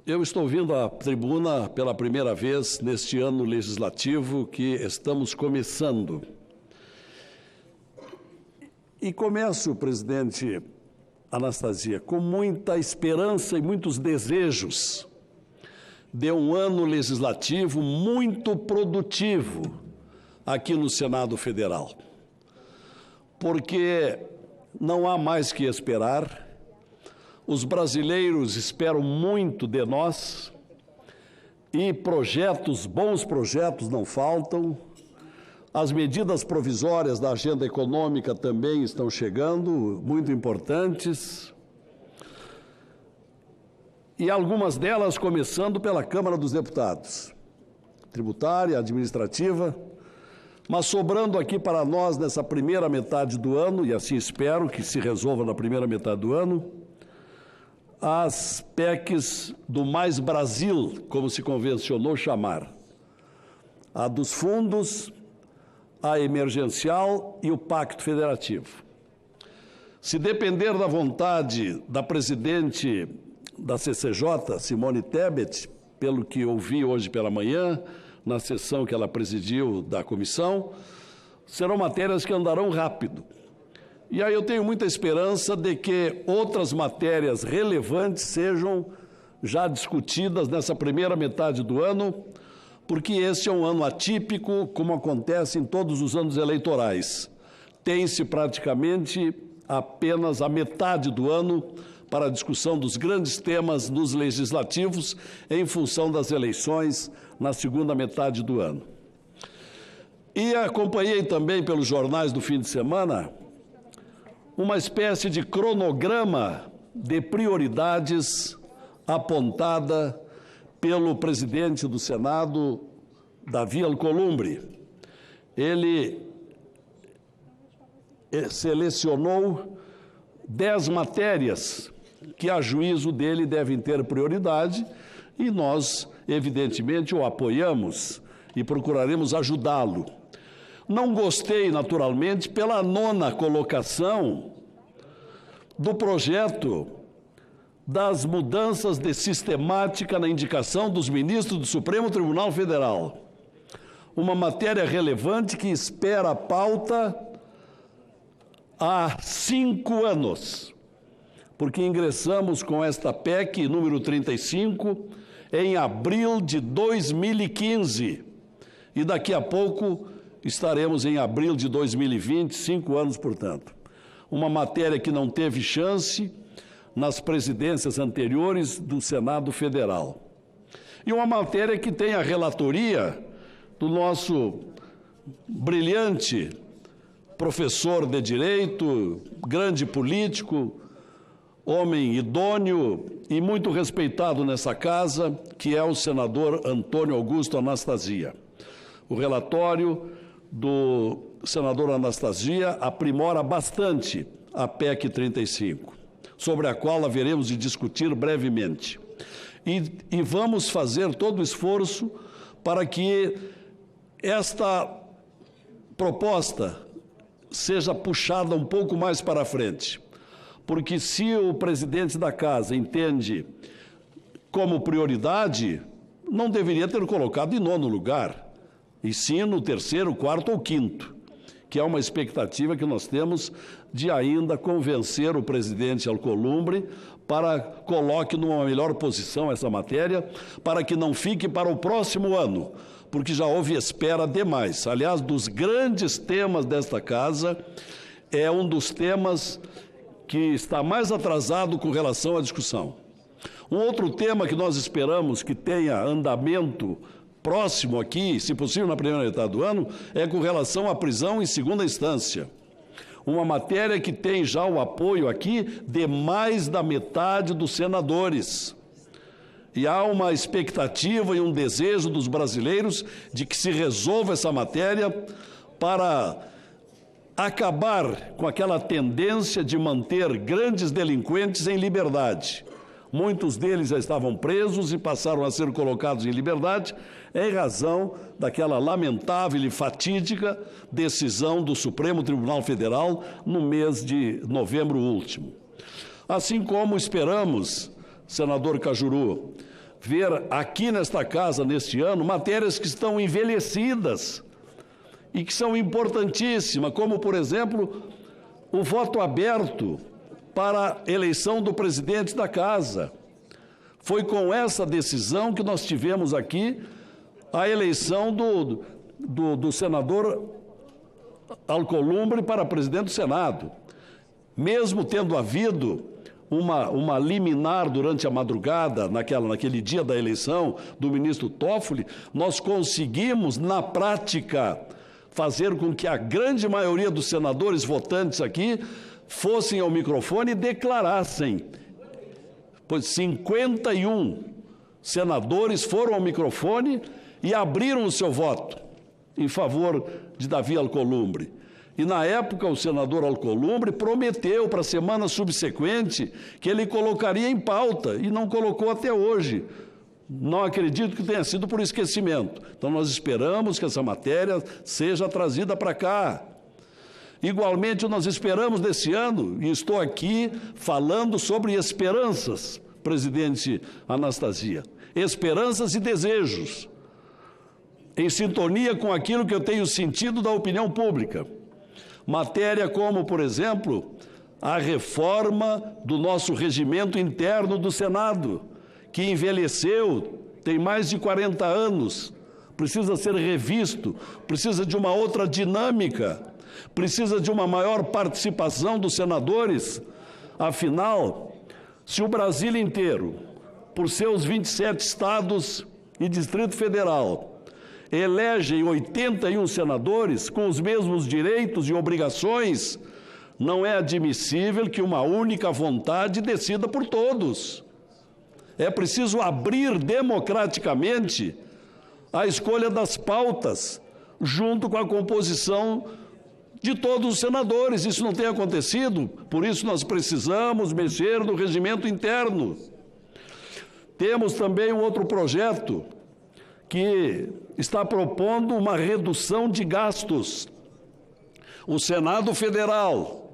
Eu estou vindo à tribuna pela primeira vez neste ano legislativo que estamos começando. E começo, presidente Anastasia, com muita esperança e muitos desejos de um ano legislativo muito produtivo aqui no Senado Federal. Porque não há mais que esperar, os brasileiros esperam muito de nós e bons projetos não faltam. As medidas provisórias da agenda econômica também estão chegando, muito importantes. E algumas delas começando pela Câmara dos Deputados, tributária, administrativa, mas sobrando aqui para nós nessa primeira metade do ano, e assim espero que se resolva na primeira metade do ano, as PECs do Mais Brasil, como se convencionou chamar, a dos fundos, a emergencial e o Pacto Federativo. Se depender da vontade da presidente da CCJ, Simone Tebet, pelo que ouvi hoje pela manhã, na sessão que ela presidiu da comissão, serão matérias que andarão rápido. E aí eu tenho muita esperança de que outras matérias relevantes sejam já discutidas nessa primeira metade do ano, porque esse é um ano atípico, como acontece em todos os anos eleitorais. Tem-se praticamente apenas a metade do ano para a discussão dos grandes temas nos legislativos, em função das eleições na segunda metade do ano. E acompanhei também pelos jornais do fim de semana uma espécie de cronograma de prioridades apontada pelo presidente do Senado, Davi Alcolumbre. Ele selecionou 10 matérias que, a juízo dele, devem ter prioridade e nós, evidentemente, o apoiamos e procuraremos ajudá-lo. Não gostei, naturalmente, pela 9ª colocação do projeto das mudanças de sistemática na indicação dos ministros do Supremo Tribunal Federal. Uma matéria relevante que espera a pauta há 5 anos, porque ingressamos com esta PEC, número 35, em abril de 2015, e daqui a pouco estaremos em abril de 2020, 5 anos, portanto. Uma matéria que não teve chance nas presidências anteriores do Senado Federal. E uma matéria que tem a relatoria do nosso brilhante professor de Direito, grande político, homem idôneo e muito respeitado nessa casa, que é o senador Antônio Augusto Anastasia. O relatório do senador Anastasia aprimora bastante a PEC 35, sobre a qual haveremos de discutir brevemente. E vamos fazer todo o esforço para que esta proposta seja puxada um pouco mais para frente. Porque se o presidente da casa entende como prioridade, não deveria ter colocado em 9º lugar, e sim no 3º, 4º ou 5º, que é uma expectativa que nós temos de ainda convencer o presidente Alcolumbre para coloque numa melhor posição essa matéria, para que não fique para o próximo ano, porque já houve espera demais. Aliás, dos grandes temas desta casa, é um dos temas que está mais atrasado com relação à discussão. Um outro tema que nós esperamos que tenha andamento próximo aqui, se possível na primeira metade do ano, é com relação à prisão em segunda instância. Uma matéria que tem já o apoio aqui de mais da metade dos senadores. E há uma expectativa e um desejo dos brasileiros de que se resolva essa matéria para acabar com aquela tendência de manter grandes delinquentes em liberdade. Muitos deles já estavam presos e passaram a ser colocados em liberdade em razão daquela lamentável e fatídica decisão do Supremo Tribunal Federal no mês de novembro último. Assim como esperamos, senador Cajuru, ver aqui nesta casa, neste ano, matérias que estão envelhecidas e que são importantíssimas, como, por exemplo, o voto aberto para a eleição do presidente da Casa. Foi com essa decisão que nós tivemos aqui a eleição do senador Alcolumbre para presidente do Senado. Mesmo tendo havido uma liminar durante a madrugada, naquele dia da eleição do ministro Toffoli, nós conseguimos, na prática, fazer com que a grande maioria dos senadores votantes aqui fossem ao microfone e declarassem. Pois 51 senadores foram ao microfone e abriram o seu voto em favor de Davi Alcolumbre. E, na época, o senador Alcolumbre prometeu para a semana subsequente que ele colocaria em pauta, e não colocou até hoje. Não acredito que tenha sido por esquecimento. Então, nós esperamos que essa matéria seja trazida para cá. Igualmente, nós esperamos nesse ano, e estou aqui falando sobre esperanças, presidente Anastasia, esperanças e desejos, em sintonia com aquilo que eu tenho sentido da opinião pública. Matéria como, por exemplo, a reforma do nosso regimento interno do Senado, que envelheceu, tem mais de 40 anos, precisa ser revisto, precisa de uma outra dinâmica, precisa de uma maior participação dos senadores. Afinal, se o Brasil inteiro, por seus 27 estados e Distrito Federal, elegem 81 senadores com os mesmos direitos e obrigações, não é admissível que uma única vontade decida por todos. É preciso abrir democraticamente a escolha das pautas, junto com a composição de todos os senadores. Isso não tem acontecido, por isso nós precisamos mexer no regimento interno. Temos também um outro projeto que está propondo uma redução de gastos. O Senado Federal,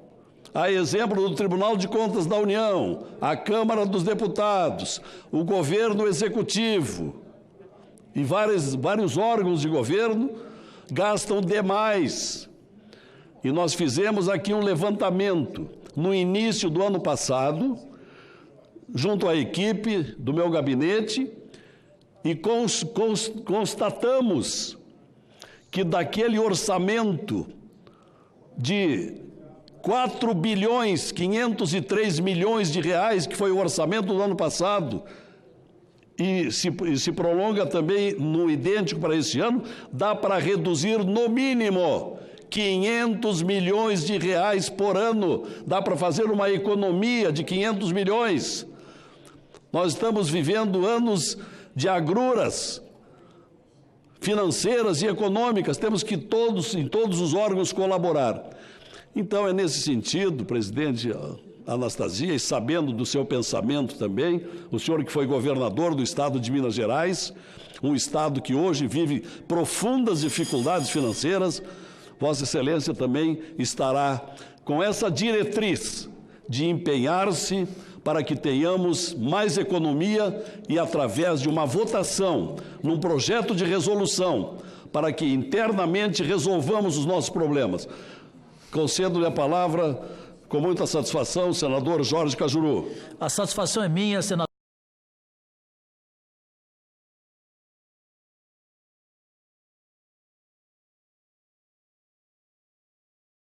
a exemplo do Tribunal de Contas da União, a Câmara dos Deputados, o Governo Executivo e vários órgãos de governo gastam demais. E nós fizemos aqui um levantamento no início do ano passado, junto à equipe do meu gabinete, e constatamos que daquele orçamento de 4.503 bilhões de reais, que foi o orçamento do ano passado, e se prolonga também no idêntico para esse ano, dá para reduzir no mínimo 500 milhões de reais por ano, dá para fazer uma economia de 500 milhões. Nós estamos vivendo anos de agruras financeiras e econômicas, temos que em todos os órgãos colaborar. Então, é nesse sentido, presidente Anastasia, e sabendo do seu pensamento também, o senhor que foi governador do estado de Minas Gerais, um estado que hoje vive profundas dificuldades financeiras, Vossa Excelência também estará com essa diretriz de empenhar-se para que tenhamos mais economia e, através de uma votação, num projeto de resolução, para que internamente resolvamos os nossos problemas. Concedo-lhe a palavra, com muita satisfação, senador Jorge Cajuru. A satisfação é minha, senador.